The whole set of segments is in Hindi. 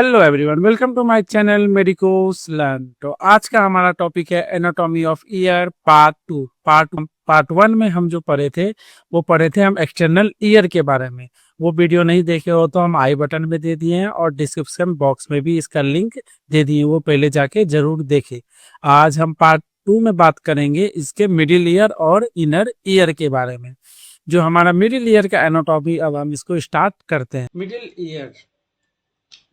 Hello everyone, welcome to my channel medicos learn. तो आज का हमारा टॉपिक है anatomy of ear part two. Part one में हम जो पढ़े थे वो पढ़े थे हम एक्सटर्नल ईयर के बारे में। वो वीडियो नहीं देखे हो तो हम आई बटन में दे दिए हैं और डिस्क्रिप्शन बॉक्स में भी इसका लिंक दे दिए, वो पहले जाके जरूर देखे। आज हम पार्ट टू में बात करेंगे इसके मिडिल ईयर और इनर ईयर के बारे में। जो हमारा मिडिल ईयर का एनाटॉमी, अब हम इसको स्टार्ट करते हैं।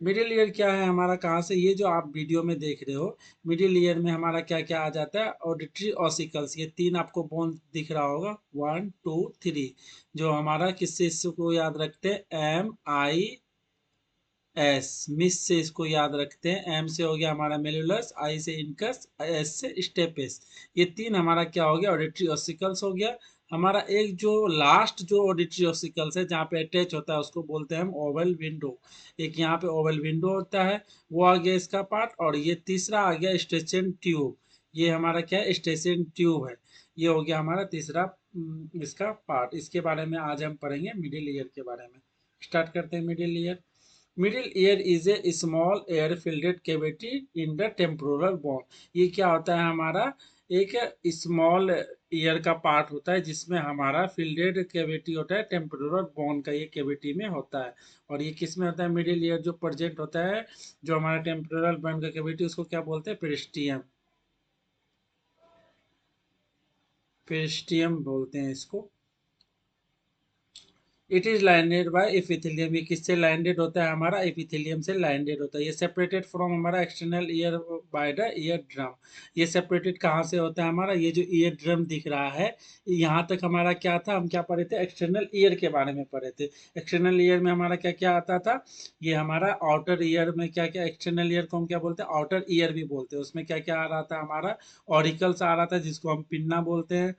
मिडिल ईयर क्या है हमारा, कहाँ से, ये जो आप वीडियो में देख रहे हो, मिडिल ईयर में हमारा क्या क्या आ जाता है। ऑडिटरी ऑसिकल्स, ये तीन आपको बोन दिख रहा होगा, 1 2 3, जो हमारा किससे इसको याद रखते हैं, MIS, मिस से इसको याद रखते हैं। एम से हो गया हमारा मेलुलस, आई से इनकस, एस से स्टेपेस। ये तीन हमारा क्या हो गया, ऑडिटरी ऑसिकल्स हो गया। हमारा एक जो लास्ट जो ऑडिटरी ऑसिकल्स है जहाँ पे अटैच होता है उसको बोलते हैं हम ओवल विंडो। एक यहाँ पे ओवल विंडो होता है, वो आ गया इसका पार्ट। और ये तीसरा आ गया स्टेशन ट्यूब। ये हमारा क्या है, स्टेशन ट्यूब है। ये हो गया हमारा तीसरा इसका पार्ट। इसके बारे में आज हम पढ़ेंगे मिडिल ईयर के बारे में। स्टार्ट करते हैं middle ear. Middle ear is a small air filled cavity in the temporal bone. ये क्या होता है हमारा, एक स्मॉल ईयर का पार्ट होता है जिसमें हमारा फिल्डेड कैविटी होता है, टेम्पोरल बोन का ये कैविटी में होता है। और ये किस में होता है, मिडिल ईयर जो प्रेजेंट होता है, जो हमारा टेम्पोरल बोन का कैविटी, उसको क्या बोलते हैं, पेरिस्टियम। पेरिस्टियम बोलते हैं इसको। It is lined by epithelium. ये किससे लाइंडेड होता है हमारा, एपिथेलियम से लाइंडेड होता है। ये सेपरेटेड फ्रॉम हमारा external year by the ear drum. ये सेपरेटेड कहाँ से होता है हमारा, ये जो ईयर ड्रम दिख रहा है, यहाँ तक हमारा क्या था, हम क्या पढ़े थे, एक्सटर्नल ईयर के बारे में पढ़े थे। एक्सटर्नल ईयर में हमारा क्या क्या आता था, ये हमारा आउटर ईयर में क्या क्या, एक्सटर्नल ईयर को हम क्या बोलते हैं, आउटर ईयर भी बोलते हैं। उसमें क्या क्या आ रहा था हमारा, ऑरिकल्स आ रहा था जिसको हम पिन्ना बोलते हैं,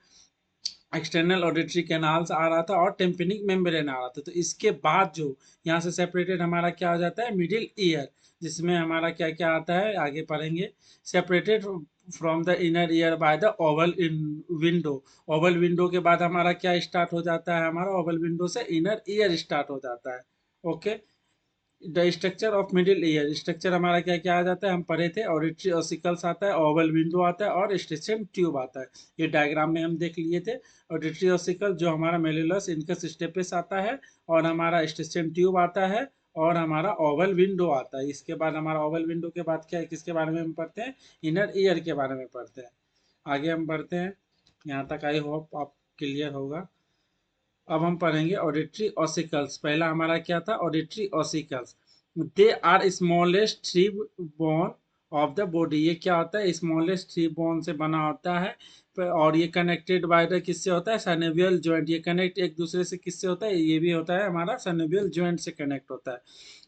एक्सटर्नल ऑडिटरी कैनाल्स आ रहा था, और टेम्पेनिक मेम्ब्रेन आ रहा था। तो इसके बाद जो यहाँ से सेपरेटेड हमारा क्या हो जाता है, मिडिल ईयर, जिसमें हमारा क्या क्या आता है आगे पढ़ेंगे। Separated from the inner year by the oval in window. Oval window के बाद हमारा क्या स्टार्ट हो जाता है, हमारा ओवल विंडो से इनर ईयर स्टार्ट हो जाता है। Okay. The structure of middle ear, structure हमारा क्या क्या आ जाता है, हम पढ़े थे, ऑडिटरी ऑसिकल्स आता है, ओवल विंडो आता है, और स्टेशन ट्यूब आता है। ये डायग्राम में हम देख लिए थे। ऑडिटरी ऑसिकल जो हमारा मेलुलस इनकस स्टेपिस आता है, और हमारा स्टेशन ट्यूब आता है, और हमारा ओवल विंडो आता है। इसके बाद हमारा ओवल विंडो के बाद क्या है, किसके बारे में हम पढ़ते हैं, इनर ईयर के बारे में पढ़ते हैं। आगे हम बढ़ते हैं, यहाँ तक आई होप आप क्लियर होगा। अब हम पढ़ेंगे ऑडिटरी ऑसिकल्स। पहला हमारा क्या था, auditory ossicles. They are smallest three bone of the body. ये क्या होता है, स्मॉलेस्ट थ्री बोन से बना होता है। और ये कनेक्टेड बाय द किससे होता है, सनेवियल जॉइंट। ये कनेक्ट एक दूसरे से किससे होता है, ये भी होता है हमारा सनेवियल जॉइंट से कनेक्ट होता है।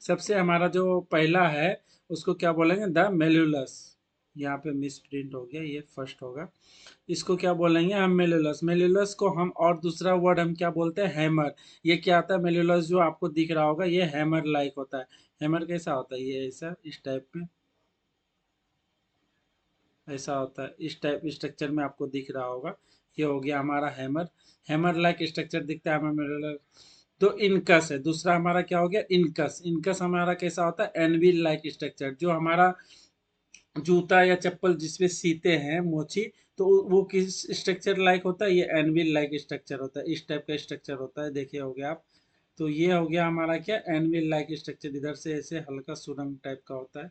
सबसे हमारा जो पहला है उसको क्या बोलेंगे, द मेलुलस। यहाँ पे मिस प्रिंट हो गया, ये फर्स्ट होगा। इसको क्या बोलेंगे हम, मेलुलस। मेलुलस को हम, और दूसरा वर्ड हम क्या बोलते हैं, हैमर। ये क्या आता है, मेलुलस जो आपको दिख रहा होगा ये हैमर लाइक होता है। हैमर कैसा होता है, ये ऐसा, इस टाइप में ऐसा होता है, इस टाइप स्ट्रक्चर में आपको दिख रहा होगा। ये हो गया हमारा हैमर। हैमर लाइक स्ट्रक्चर दिखता है हमें मेलुलस। तो इनकस है दूसरा हमारा, क्या हो गया, इनकस। इनकस हमारा कैसा होता है, एनविल लाइक स्ट्रक्चर। जो हमारा जूता या चप्पल जिसपे सीते हैं मोची, तो वो किस स्ट्रक्चर लाइक होता है, ये एनविल लाइक स्ट्रक्चर होता है। इस टाइप का स्ट्रक्चर होता है, देखिए हो गया आप। तो ये हो गया हमारा क्या, एनविल लाइक स्ट्रक्चर। इधर से ऐसे हल्का सुरंग टाइप का होता है,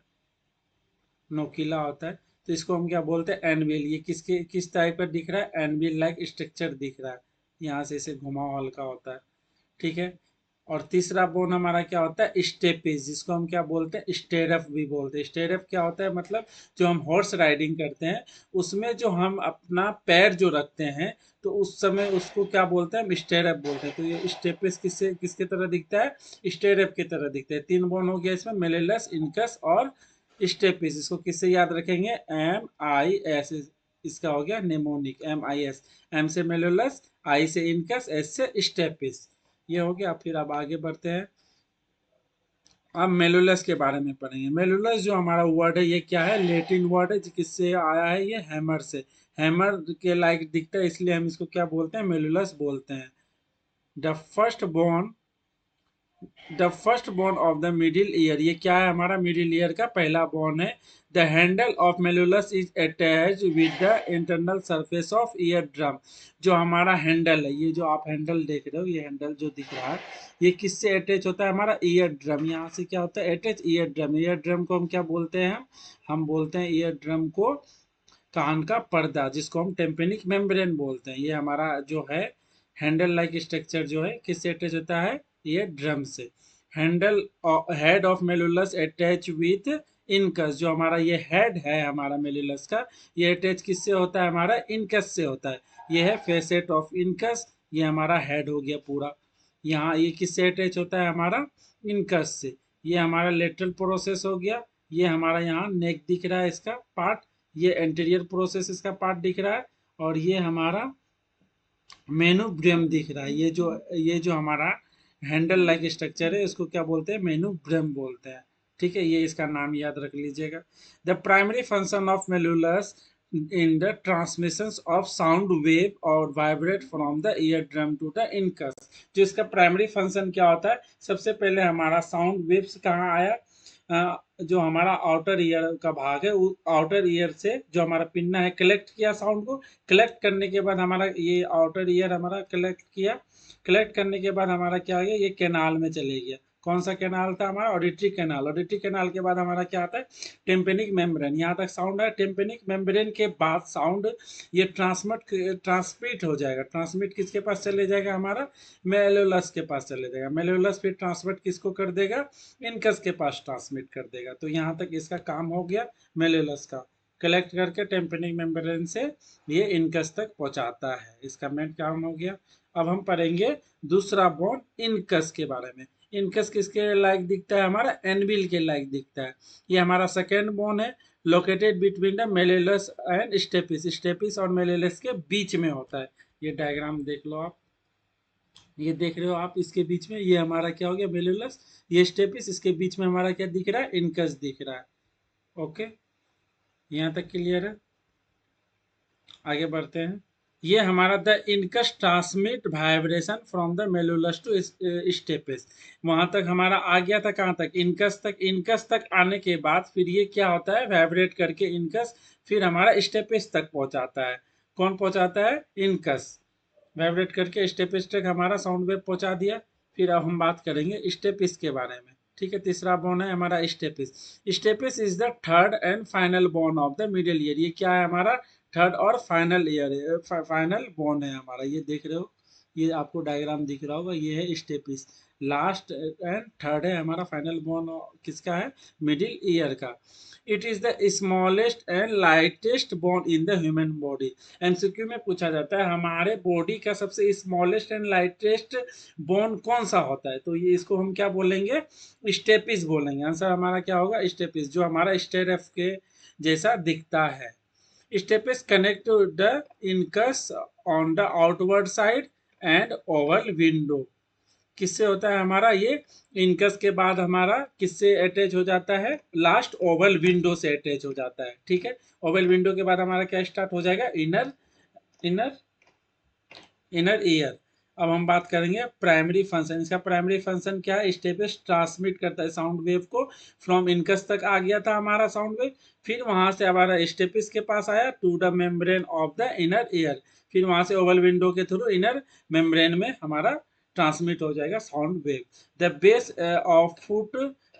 नोकीला होता है। तो इसको हम क्या बोलते हैं, एनविल। ये किसके किस टाइप का दिख रहा है, एनविल लाइक स्ट्रक्चर दिख रहा है। यहाँ से ऐसे घुमाव हल्का होता है, ठीक है। और तीसरा बोन हमारा क्या होता है, स्टेपिस, जिसको हम क्या बोलते हैं, स्टेरफ भी बोलते हैं। स्टेरफ क्या होता है, मतलब जो हम हॉर्स राइडिंग करते हैं उसमें जो हम अपना पैर जो रखते हैं, तो उस समय उसको क्या बोलते हैं, हम स्टेरफ बोलते हैं। तो ये स्टेपिस किससे किसके तरह दिखता है, स्टेरफ की तरह दिखता है। तीन बोन हो गया इसमें, मेलेलस, इनकस और स्टेपिस। इसको किससे याद रखेंगे, MIS। इसका हो गया नेमोनिक, MIS। एम से मेलोलस, आई से इनकस, एस से स्टेपिस। ये हो गया। फिर अब आगे बढ़ते हैं, अब मेलुलस के बारे में पढ़ेंगे। मेलुलस जो हमारा वर्ड है ये क्या है, लेटिन वर्ड है, किससे आया है, ये हैमर से। हैमर के लाइक दिखता है इसलिए हम इसको क्या बोलते हैं, मेलुलस बोलते हैं। The first bone the first bone of the middle ear, ये क्या है हमारा मिडिल ईयर का पहला बोन है। The handle of malleus is attach with the internal surface of eardrum, जो हमारा हैंडल है, ये जो आप हैंडल देख रहे हो, ये हैंडल जो दिख रहा है, ये किससे अटैच होता है, हमारा ईयर ड्रम। यहाँ से क्या होता है attach, ear drum. Ear drum को हम क्या बोलते हैं, हम बोलते हैं ईयर ड्रम को कान का पर्दा, जिसको हम टेम्पेनिक मेम्ब्रेन बोलते हैं। ये हमारा जो है हैंडल लाइक स्ट्रक्चर जो है किससे अटैच होता है, ये ड्रम से। Handle head of malleus attach with incus, जो हमारा ये हेड है हमारा मेलुलस का, ये अटैच किससे होता है, हमारा इनकस से होता है। ये है फेसेट ऑफ इनकस, ये हमारा हेड हो गया पूरा। यहाँ ये किससे अटैच होता है, हमारा इनकस से। ये हमारा लेटरल प्रोसेस हो गया। ये हमारा यहाँ नेक दिख रहा है इसका पार्ट, ये एंटीरियर प्रोसेस इसका पार्ट दिख रहा है, और ये हमारा मेनुब्रेम दिख रहा है। ये जो हमारा हैंडल लाइक स्ट्रक्चर है, इसको क्या बोलते हैं, मेनुब्रेम बोलते हैं। ठीक है, ये इसका नाम याद रख लीजिएगा। The primary function of malleus in the transmission of sound wave और vibrate from the eardrum to the incus, जो इसका प्राइमरी फंक्शन क्या होता है, सबसे पहले हमारा साउंड वेव्स कहाँ आया, जो हमारा आउटर ईयर का भाग है, आउटर ईयर से जो हमारा पिन्ना है कलेक्ट किया साउंड को। कलेक्ट करने के बाद हमारा ये आउटर ईयर हमारा कलेक्ट किया। कलेक्ट करने के बाद हमारा क्या हो गया, ये कैनाल में चले गया। कौन सा कैनाल था हमारा, ऑडिटरी कैनाल। ऑडिटरी कैनाल के बाद हमारा क्या आता है, टेम्पेनिक मेम्ब्रेन। यहाँ तक साउंड है। टेम्पेनिक मेम्ब्रेन के बाद साउंड ये ट्रांसमिट हो जाएगा। ट्रांसमिट किसके पास चले जाएगा, हमारा मेलुलस के पास चले जाएगा। मेलुलस फिर ट्रांसमिट किसको कर देगा, इनकस के पास ट्रांसमिट कर देगा। तो यहाँ तक इसका काम हो गया मेलुलस का। कलेक्ट करके टेम्पेनिक मेम्ब्रेन से ये इनकस तक पहुंचाता है, इसका मेन काम हो गया। अब हम पढ़ेंगे दूसरा बोन इनकस के बारे में। इनकस किसके लायक दिखता है, हमारा एनविल के लायक दिखता है। ये हमारा सेकेंड बोन है, located between the malleus and stapes. Stapes और मेलुलस के बीच में होता है। ये डायग्राम देख लो आप, ये देख रहे हो आप, इसके बीच में ये हमारा क्या हो गया, मेलुलस, ये स्टेपिस, इसके बीच में हमारा क्या दिख रहा है, इनकस दिख रहा है। ओके, यहाँ तक क्लियर है। आगे बढ़ते हैं। ये हमारा the incus transmit vibration from the malleus to stapes, वहां तक हमारा आ गया था, कहाँ तक, इनकस तक। इनकस तक आने के बाद फिर ये क्या होता है, वाइब्रेट करके इनकस फिर हमारा स्टेपिस तक पहुंचाता है। कौन पहुंचाता है, इनकस। वाइब्रेट करके स्टेपिस तक हमारा साउंड वेव पहुंचा दिया। फिर अब हम बात करेंगे स्टेपिस के बारे में। ठीक है, तीसरा बोन है हमारा stapes. Stapes is the third and final bone of the middle ear. ये क्या है हमारा, थर्ड और फाइनल ईयर है, फाइनल बोन है हमारा। ये देख रहे हो, ये आपको डायग्राम दिख रहा होगा, ये है स्टेपिस। लास्ट एंड थर्ड है हमारा फाइनल बोन, किसका है, मिडिल ईयर का। It is the smallest and lightest bone in the human body. MCQ में पूछा जाता है हमारे बॉडी का सबसे स्मॉलेस्ट एंड लाइटेस्ट बोन कौन सा होता है, तो ये इसको हम क्या बोलेंगे, स्टेपिस बोलेंगे। आंसर हमारा क्या होगा, स्टेपिस, जो हमारा स्टेरफ के जैसा दिखता है। Stapes connect to the incus on the outward side and oval window. किससे होता है हमारा ये, इनकस के बाद हमारा किससे अटैच हो जाता है, लास्ट ओवल विंडो से अटैच हो जाता है। ठीक है, ओवल विंडो के बाद हमारा क्या स्टार्ट हो जाएगा, इनर इनर इनर ईयर। अब हम बात करेंगे प्राइमरी फंक्शन। इसका प्राइमरी फंक्शन क्या है, स्टेपिस ट्रांसमिट करता है साउंड वेव को। फ्रॉम इनकस तक आ गया था हमारा साउंड वेव, फिर वहां से हमारा स्टेपिस के पास आया to the membrane of the inner ear, फिर वहां से ओवल विंडो के थ्रू इनर मेम्ब्रेन में हमारा ट्रांसमिट हो जाएगा sound wave. The base of foot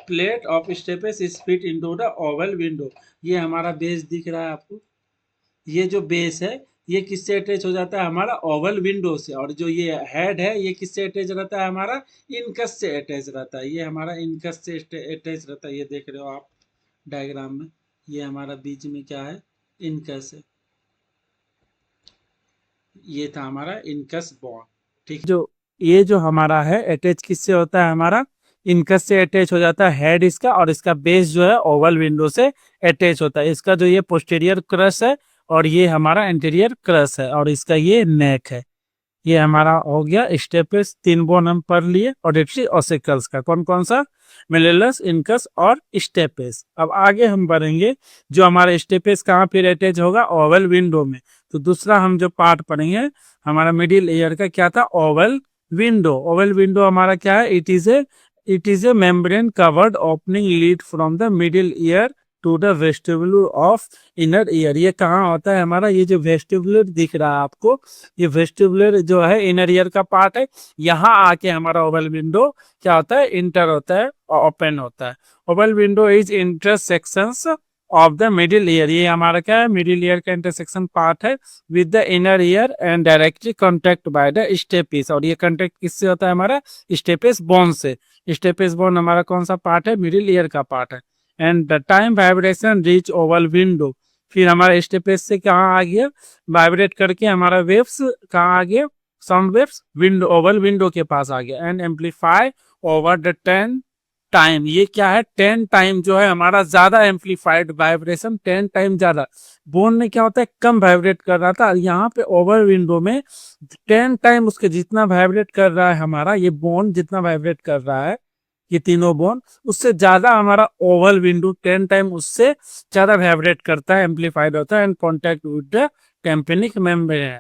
plate of stapes is fit into the oval window. ये हमारा बेस दिख रहा है आपको, ये जो बेस है ये किससे अटैच हो जाता है, हमारा ओवल विंडो से। और जो ये हेड है ये किससे अटैच रहता है, हमारा इनकस से अटैच रहता है। ये हमारा इनकस से अटैच रहता है, ये देख रहे हो आप डायग्राम में, ये हमारा बीच में क्या है, इनकस है। ये था हमारा इनकस बॉन्ड। ठीक, जो ये जो हमारा है अटैच किससे होता है, हमारा इनकस से अटैच हो जाता है हेड इसका, और इसका बेस जो है ओवल विंडो से अटैच होता है। इसका जो ये पोस्टीरियर क्रस है और ये हमारा इंटीरियर क्रस है, और इसका ये नेक है। ये हमारा हो गया स्टेपिस। तीन बोन हम पढ़ लिए ऑडिटरी ऑसिकल्स का, कौन कौन सा, मेलुलस, इनकस और स्टेपिस। अब आगे हम बढ़ेंगे, जो हमारा स्टेपिस कहाँ पे अटैच होगा, ओवल विंडो में। तो दूसरा हम जो पार्ट पढ़ेंगे हमारा मिडिल ईयर का क्या था, ओवल विंडो। ओवल विंडो हमारा क्या है, it is a it is a membrane covered opening lead from the middle ear to the vestibular of inner ear. ये कहाँ होता है हमारा, ये जो वेस्टिबुलर दिख रहा है आपको, ये वेस्टिबुलर जो है इनर ईयर का पार्ट है। यहाँ आके हमारा ओवल विंडो क्या होता है, इंटर होता है और ओपन होता है। Oval window is intersections of the middle ear, ये हमारा क्या है, मिडिल ईयर का इंटरसेक्शन पार्ट है with the inner ear and directly contact by the stapes. और ये कॉन्टेक्ट किससे होता है हमारा, स्टेपिस बोन से। स्टेपिस बोन हमारा कौन सा पार्ट है, मिडिल ईयर का पार्ट है। And the time vibration reach oval window, फिर हमारा स्टेपिस से कहाँ आ गया, वाइब्रेट करके हमारा वेव्स कहाँ आ गया, sound waves window, Oval window के पास आ गया। And amplify over the 10 time, ये क्या है, 10 टाइम जो है हमारा ज्यादा एम्पलीफाइड वाइब्रेशन, 10 टाइम ज्यादा। बोन में क्या होता है, कम वाइब्रेट कर रहा था, यहाँ पे ओवर विंडो में 10 टाइम उसके जितना वाइब्रेट कर रहा है हमारा, ये बोन जितना वाइब्रेट कर रहा है, ये तीनों बोन, उससे ज्यादा हमारा ओवल विंडो 10 टाइम उससे ज्यादा वाइब्रेट करता है, एम्पलीफाइड होता है and contact with the tympanic membrane.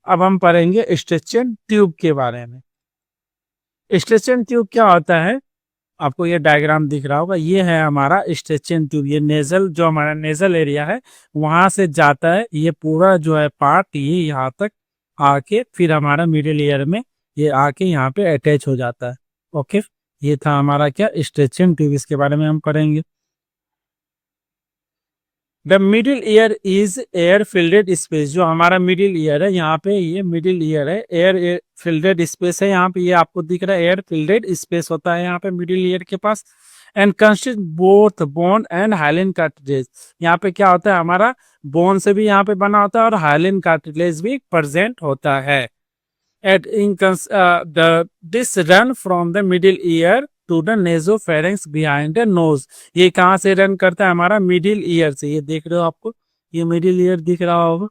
अब हम पढ़ेंगे स्टेचन ट्यूब के बारे में। स्टेचन ट्यूब क्या होता है, आपको ये डायग्राम दिख रहा होगा, ये है हमारा स्टेचन ट्यूब। ये नेजल, जो हमारा नेजल एरिया है वहां से जाता है, ये पूरा जो है पार्ट ये यहाँ तक आके फिर हमारा मिडिल ईयर में ये आके यहाँ पे अटैच हो जाता है। ओके, ये था हमारा क्या, स्टेचन ट्यूब, इसके बारे में हम पढ़ेंगे। The middle year is air fielded space, जो हमारा मिडिल ईयर है यहाँ पे, ये मिडिल ईयर है, एयर फिल्डेड स्पेस है यहाँ पे, ये आपको दिख रहा है एयर फिल्डेड स्पेस होता है यहाँ पे मिडिल ईयर के पास। And consist both bone and hyaline cartilage, यहाँ पे क्या होता है हमारा, बोन से भी यहाँ पे बना होता है और हाइलिन कार्टिलेज भी प्रेजेंट होता है। At in this run from the middle ear to the nasopharynx behind the nose, ये कहाँ से रन करता है हमारा, मिडिल ईयर से। ये देख रहे हो आपको, ये मिडिल ईयर दिख रहा होगा,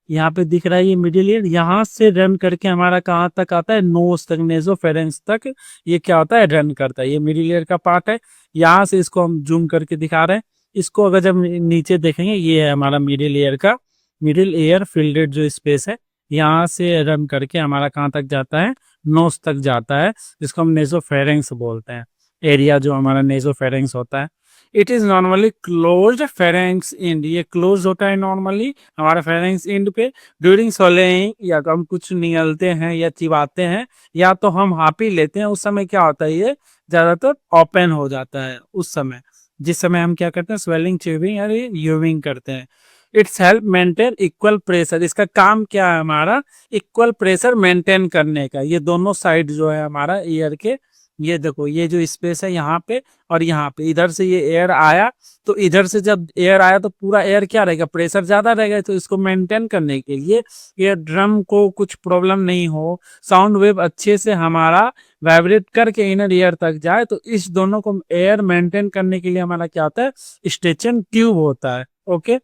यहाँ पे दिख रहा है ये मिडिल ईयर, यहाँ से रन करके हमारा कहाँ तक आता है, नोज तक, नेजोफेरेंक्स तक ये क्या होता है, रन करता है। ये मिडिल ईयर का पार्ट है, यहाँ से इसको हम जूम करके दिखा रहे हैं। इसको अगर जब नीचे देखेंगे, ये है हमारा मिडिल ईयर का, मिडिल ईयर फील्डेड जो स्पेस है, यहाँ से रन करके हमारा कहाँ तक जाता है, नोज तक जाता है, जिसको हम नेजोफेरेंक्स बोलते हैं, एरिया जो हमारा नेजोफेरेंक्स होता है। It is normally closed pharynx end, ये क्लोज होता है नॉर्मली हमारा फेरेंक्स इंड पे। ड्यूरिंग सोलेइंग, या तो हम कुछ निगलते हैं या चिबाते हैं या तो हम हापी लेते हैं, उस समय क्या होता है, ये ज्यादातर ओपन हो जाता है उस समय, जिस समय हम क्या करते हैं, स्वेलिंग, च्यूबिंग या यूविंग करते हैं। It's help maintain equal pressure, इसका काम क्या है हमारा, इक्वल प्रेशर मेंटेन करने का। ये दोनों साइड जो है हमारा ईयर के, ये देखो, ये जो स्पेस है यहाँ पे और यहाँ पे, इधर से ये एयर आया, तो इधर से जब एयर आया तो पूरा एयर क्या रहेगा, प्रेशर ज्यादा रहेगा, तो इसको मेंटेन करने के लिए, ये ड्रम को कुछ प्रॉब्लम नहीं हो, साउंड वेव अच्छे से हमारा वाइब्रेट करके इनर ईयर तक जाए, तो इस दोनों को एयर मेंटेन करने के लिए हमारा क्या होता है, स्टेचन ट्यूब होता है। ओके,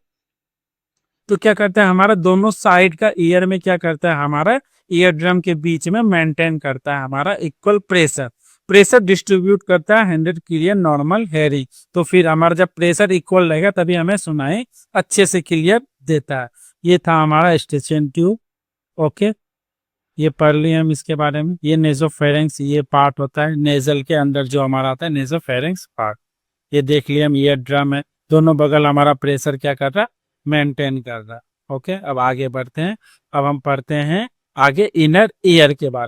तो क्या करता है हमारा, दोनों साइड का ईयर में क्या करता है हमारा, ईयर ड्रम के बीच में मेंटेन करता है हमारा इक्वल प्रेशर, प्रेशर डिस्ट्रीब्यूट करता है 100 क्लियर नॉर्मल हेयरिंग। तो फिर हमारा जब प्रेशर इक्वल रहेगा तभी हमें सुनाई अच्छे से क्लियर देता है। ये था हमारा स्टेचन ट्यूब। ओके, ये पढ़ लिए हम इसके बारे में। ये नेजोफेरेंक्स ये पार्ट होता है, नेजल के अंदर जो हमारा आता है नेजोफेरेंक्स पार्ट। ये देख लिए हम, ईयर ड्रम है, दोनों बगल हमारा प्रेशर क्या कर रहा है, मेंटेन कर रहा है। ओके, अब आगे बढ़ते हैं, अब हम पढ़ते हैं आगे इनर ईयर के बारे में।